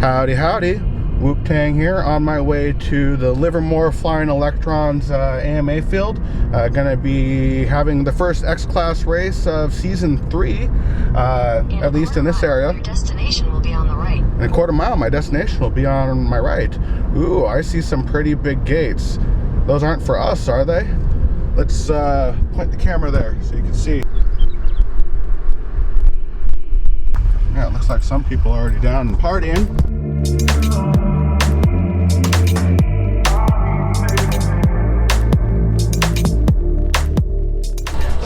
Howdy, howdy. WhoopTang here, on my way to the Livermore Flying Electrons AMA field. Gonna be having the first X-Class race of Season 3, at least in this area. Your destination will be on the right. In a quarter mile, my destination will be on my right. Ooh, I see some pretty big gates. Those aren't for us, are they? Let's point the camera there so you can see. Yeah, it looks like some people are already down and partying.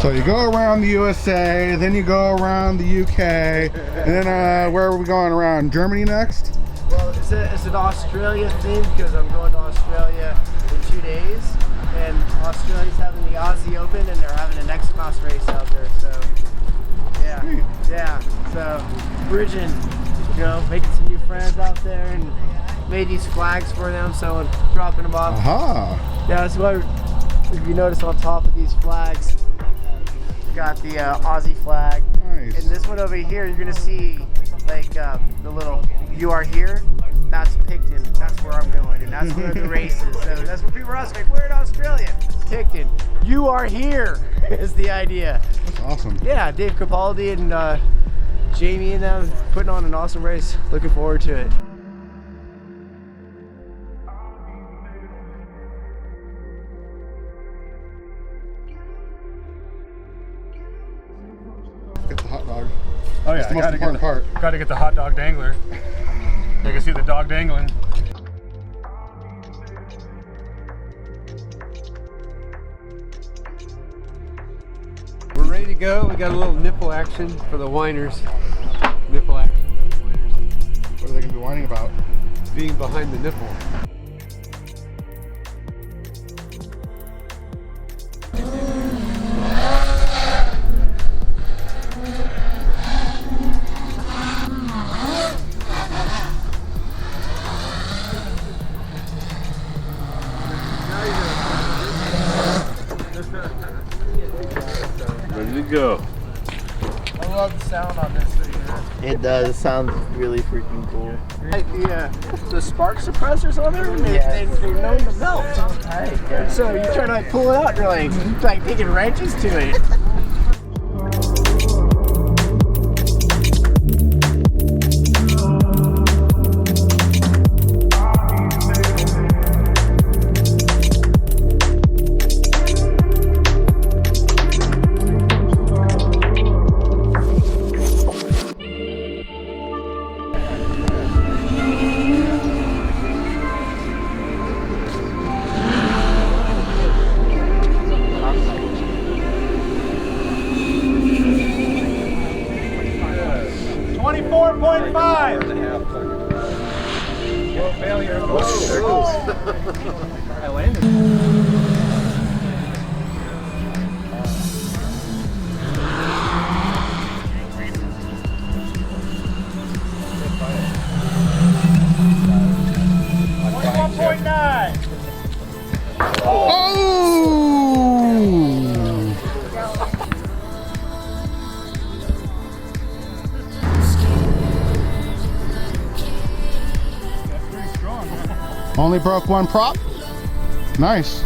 So you go around the USA, then you go around the UK, and then where are we going around? Germany next? Well, it's an Australia thing because I'm going to Australia in 2 days, and Australia's having the Aussie Open, and they're having an X-Class race out there. So yeah, Sweet. yeah. So bridging, you know, making some new friends out there, and made these flags for them. So I'm dropping them off. Aha. Yeah, that's why. If you notice on top of these flags, got the Aussie flag. Nice. And this one over here, you're gonna see like the little "You are here." That's Picton. That's where I'm going, and that's where the race is. So that's what people are asking. Like, we're in Australia. Picton. You are here is the idea. That's awesome. Yeah, Dave Capaldi and Jamie and them putting on an awesome race. Looking forward to it. Get the hot dog. Oh yeah, That's the most important part. Gotta get the hot dog dangler. You can see the dog dangling. We're ready to go. We got a little nipple action for the whiners. Nipple action for the whiners. What are they gonna be whining about? Being behind the nipple. Ready to go. I love the sound on this thing. It does. It sounds really freaking cool. Like the spark suppressors on there, they're known to melt. And so you try to like pull it out, you're like taking wrenches to it. I landed. Only broke one prop. Nice.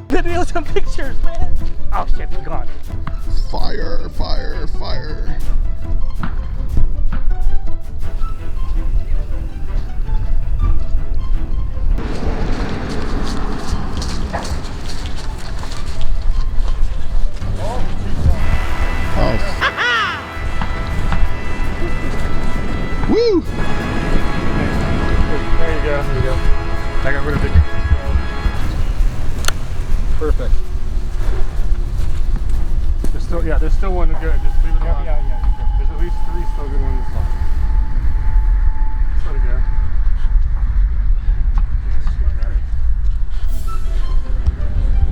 Videos and pictures, man. Oh shit, he's gone. Fire, fire, fire. Woo! There you go. There you go. I got rid of it. Perfect. There's still one good. Just leave it alone. Yeah. There's at least 3 still good ones left. Just let it go.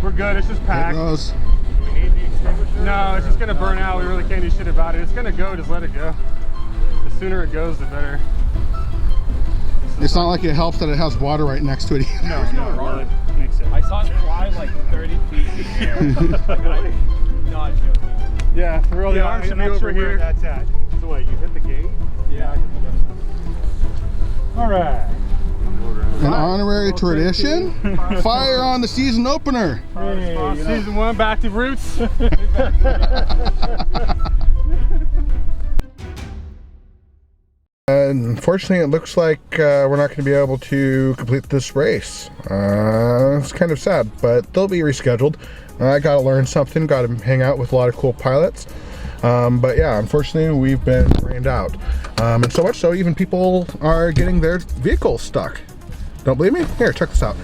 We're good. It's just packed. There it goes. Do we need the extinguisher? No, it's just gonna burn out. We really can't do shit about it. It's gonna go. Just let it go. The sooner it goes, the better. It's not like it helps that it has water right next to it. No, really makes sense. I saw it fly like 30 feet in the air. Like, I'm not joking. Yeah, throw the arms over here. That's at. So what, you hit the gate? Yeah. All right. An honorary tradition? Fire on the season opener. Hey, season 1, back to roots. Unfortunately, it looks like we're not going to be able to complete this race. It's kind of sad, but they'll be rescheduled. I got to learn something, got to hang out with a lot of cool pilots. But yeah, unfortunately, we've been rained out. And so much so, even people are getting their vehicles stuck. Don't believe me? Here, check this out.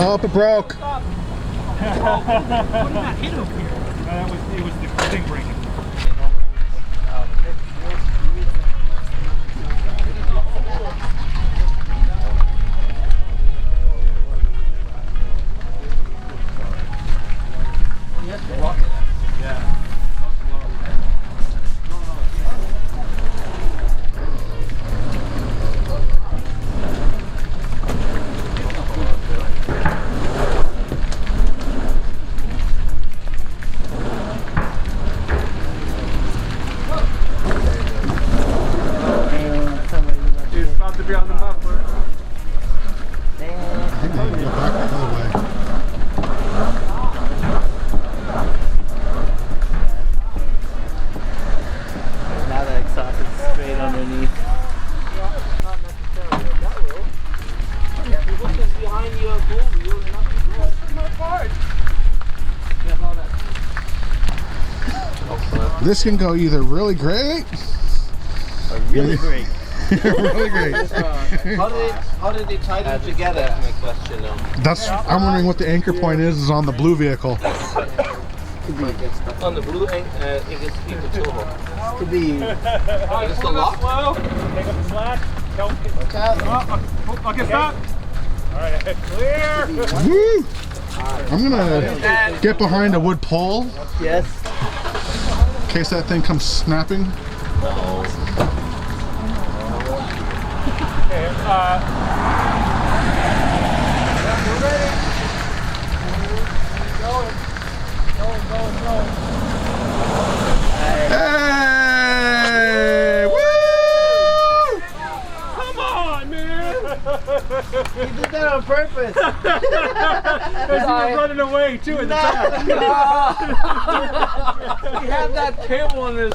Oh, it broke. It was the thing breaking. underneath. Not necessarily. That will. Yeah, people just behind you are cool. You're not cool. That's my part. Yeah, all that. This can go either really great, Really great. really great. How did they tie them together? That's my question now. That's, I'm wondering what the anchor point is on the blue vehicle. On the blue it gets people silver. Could be. Just the lock? Slow. Take up the slack. Okay, stop. Alright, clear. Woo! I'm gonna get behind a wood pole Yes. in case that thing comes snapping. Okay, we're ready. Going. Hey! Woo! Come on, man! You did that on purpose. As you were running away too in the back. He had that cable on his.